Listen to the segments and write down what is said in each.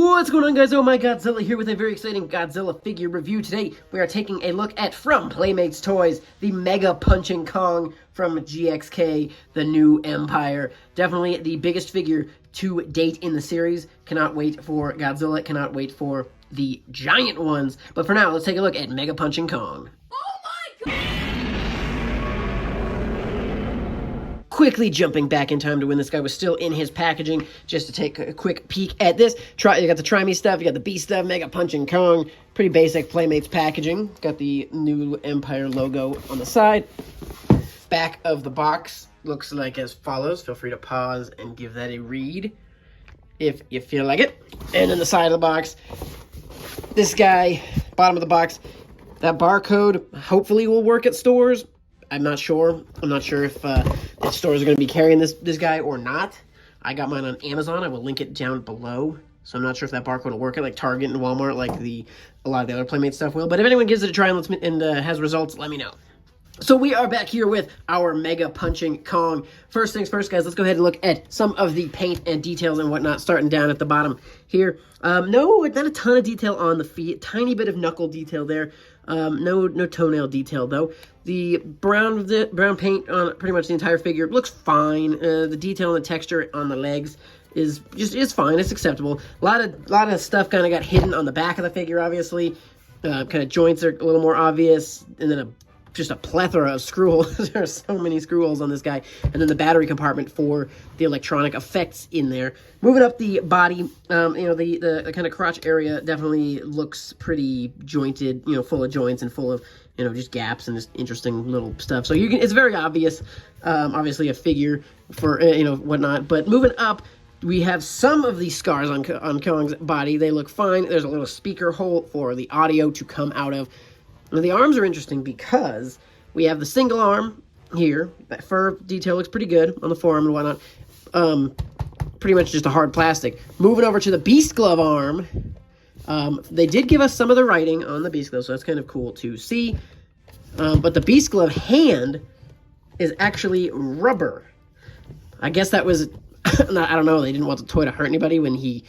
What's going on, guys? Oh my, Godzilla here with a very exciting Godzilla figure review. Today we are taking a look at, from Playmates Toys, the Mega Punching Kong from GXK, the New Empire. Definitely the biggest figure to date in the series. Cannot wait for Godzilla, cannot wait for the giant ones. But for now, let's take a look at Mega Punching Kong. Quickly jumping back in time to when this guy was still in his packaging, just to take a quick peek at this. You got the Try Me stuff, you got the B stuff, Mega Punching Kong. Pretty basic Playmates packaging. Got the New Empire logo on the side. Back of the box looks like as follows. Feel free to pause and give that a read if you feel like it. And then the side of the box, this guy, bottom of the box, that barcode hopefully will work at stores. I'm not sure. I'm not sure if stores are going to be carrying this guy or not. I got mine on Amazon. I will link it down below. So I'm not sure if that barcode will work at like Target and Walmart like a lot of the other Playmate stuff will. But if anyone gives it a try and has results, let me know. So we are back here with our Mega Punching Kong. First things first, guys, let's go ahead and look at some of the paint and details and whatnot, starting down at the bottom here. No, not a ton of detail on the feet. Tiny bit of knuckle detail there. No toenail detail, though. The brown paint on pretty much the entire figure looks fine. The detail and the texture on the legs is fine. It's acceptable. A lot of stuff kind of got hidden on the back of the figure, obviously. Kind of joints are a little more obvious, and then just a plethora of screw holes. There are so many screw holes on this guy. And then the battery compartment for the electronic effects in there. Moving up the body, the kind of crotch area definitely looks pretty jointed, full of joints and full of, just gaps and just interesting little stuff. So it's very obvious, obviously a figure for, whatnot. But moving up, we have some of these scars on Kong's body. They look fine. There's a little speaker hole for the audio to come out of. Now, the arms are interesting because we have the single arm here. That fur detail looks pretty good on the forearm and whatnot. Pretty much just a hard plastic. Moving over to the Beast Glove arm. They did give us some of the writing on the Beast Glove, so that's kind of cool to see. But the Beast Glove hand is actually rubber. I guess that was... I don't know. They didn't want the toy to hurt anybody when he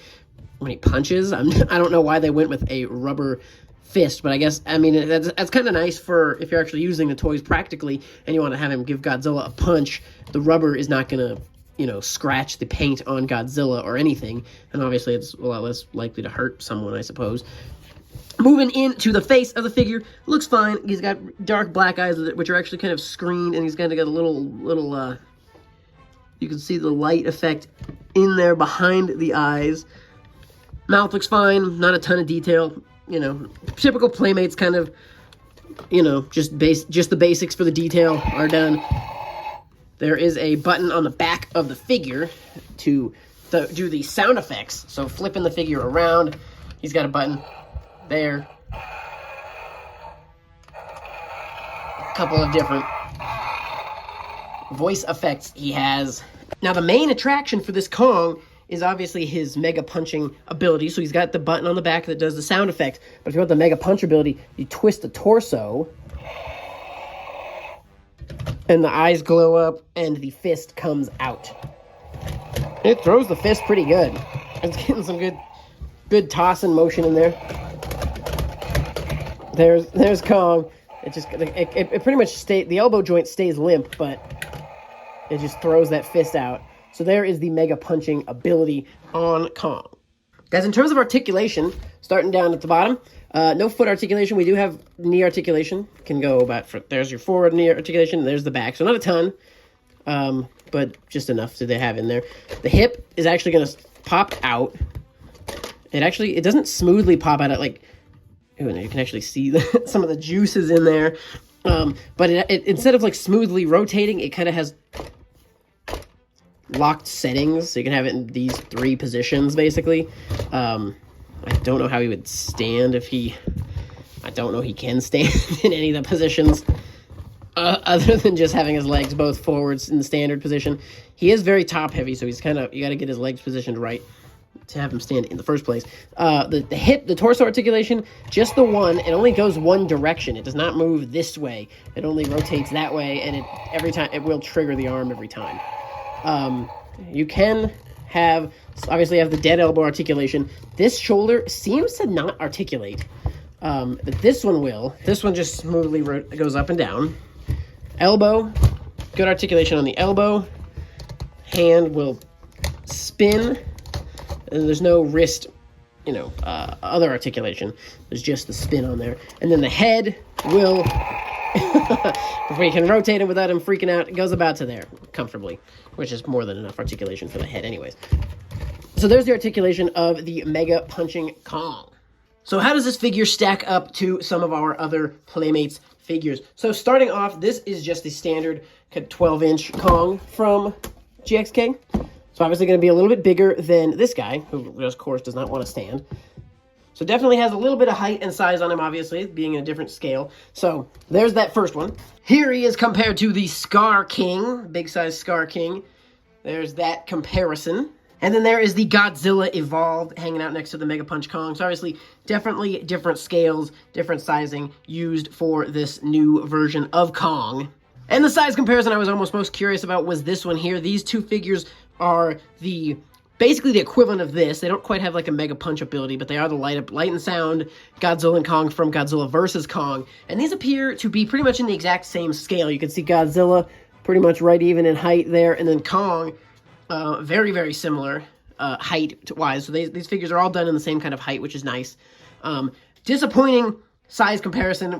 punches. I don't know why they went with a rubber fist, but I guess, that's kind of nice for if you're actually using the toys practically and you want to have him give Godzilla a punch. The rubber is not going to, scratch the paint on Godzilla or anything, and obviously it's a lot less likely to hurt someone, I suppose. Moving into the face of the figure, looks fine. He's got dark black eyes, which are actually kind of screened, and he's kind of got a little, you can see the light effect in there behind the eyes. Mouth looks fine, not a ton of detail. Typical Playmates kind of, just the basics for the detail are done. There is a button on the back of the figure to do the sound effects. So flipping the figure around, he's got a button there. A couple of different voice effects he has. Now, the main attraction for this Kong is obviously his Mega Punching ability. So he's got the button on the back that does the sound effects. But if you want the Mega Punch ability, you twist the torso, and the eyes glow up, and the fist comes out. It throws the fist pretty good. It's getting some good tossing motion in there. There's Kong. It pretty much the elbow joint stays limp, but it just throws that fist out. So there is the Mega Punching ability on Kong. Guys, in terms of articulation, starting down at the bottom, no foot articulation. We do have knee articulation. Can go there's your forward knee articulation, there's the back. So not a ton, but just enough that they have in there. The hip is actually going to pop out. It doesn't smoothly pop out. You can actually see some of the juices in there. But instead of smoothly rotating, it kind of has locked settings, so you can have it in these three positions, basically. I don't know how he would stand I don't know he can stand in any of the positions, other than just having his legs both forwards in the standard position. He is very top heavy, so he's you got to get his legs positioned right to have him stand in the first place. The torso articulation, just the one. It only goes one direction. It does not move this way. It only rotates that way, and every time it will trigger the arm every time. You can have So obviously, I have the dead elbow articulation. This shoulder seems to not articulate, but this one will. This one just smoothly goes up and down. Elbow, good articulation on the elbow. Hand will spin. And there's no wrist, other articulation. There's just the spin on there. And then the head will, if we can rotate it without him freaking out, it goes about to there comfortably, which is more than enough articulation for the head anyways. So there's the articulation of the Mega Punching Kong. So how does this figure stack up to some of our other Playmates figures? So starting off, this is just the standard 12-inch Kong from GXK. So obviously going to be a little bit bigger than this guy, who, of course, does not want to stand. So definitely has a little bit of height and size on him, obviously, being in a different scale. So there's that first one. Here he is compared to the Scar King, big size Scar King. There's that comparison. And then there is the Godzilla Evolved hanging out next to the Mega Punch Kong. So obviously, definitely different scales, different sizing used for this new version of Kong. And the size comparison I was almost most curious about was this one here. These two figures are basically the equivalent of this. They don't quite have like a Mega Punch ability, but they are the light and sound Godzilla and Kong from Godzilla vs. Kong. And these appear to be pretty much in the exact same scale. You can see Godzilla pretty much right even in height there, and then Kong, very, very similar height-wise. So these figures are all done in the same kind of height, which is nice. Disappointing size comparison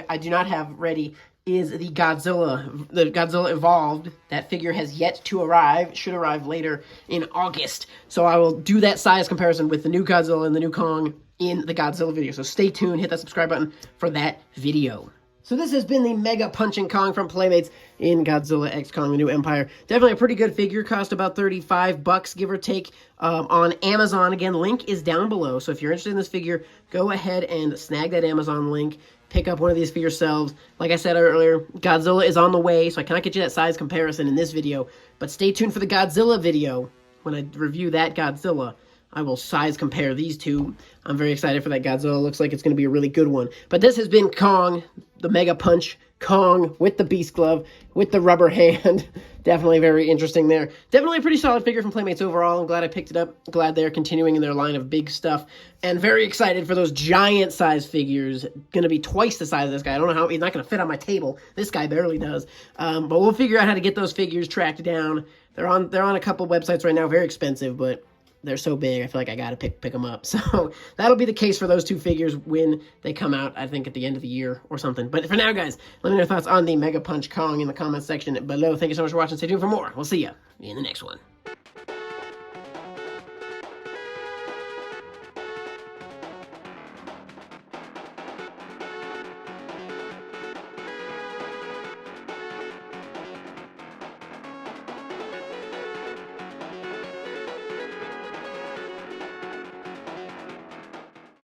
I do not have ready is the Godzilla Evolved. That figure has yet to arrive, should arrive later in August. So I will do that size comparison with the new Godzilla and the new Kong in the Godzilla video. So stay tuned, hit that subscribe button for that video. So this has been the Mega Punching Kong from Playmates in Godzilla X Kong: The New Empire. Definitely a pretty good figure, cost about $35, give or take, on Amazon. Again, link is down below, so if you're interested in this figure, go ahead and snag that Amazon link. Pick up one of these for yourselves. Like I said earlier, Godzilla is on the way, so I cannot get you that size comparison in this video, but stay tuned for the Godzilla video. When I review that Godzilla, I will size compare these two. I'm very excited for that Godzilla. Looks like it's going to be a really good one. But this has been Kong, the Mega Punch Kong with the Beast Glove, with the rubber hand. Definitely very interesting there. Definitely a pretty solid figure from Playmates overall. I'm glad I picked it up. Glad they're continuing in their line of big stuff. And very excited for those giant size figures. Going to be twice the size of this guy. I don't know how, he's not going to fit on my table. This guy barely does. But we'll figure out how to get those figures tracked down. They're on a couple websites right now. Very expensive, but they're so big, I feel like I gotta pick them up. So that'll be the case for those two figures when they come out, I think at the end of the year or something. But for now, guys, let me know your thoughts on the Mega Punch Kong in the comments section below. Thank you so much for watching. Stay tuned for more. We'll see you in the next one.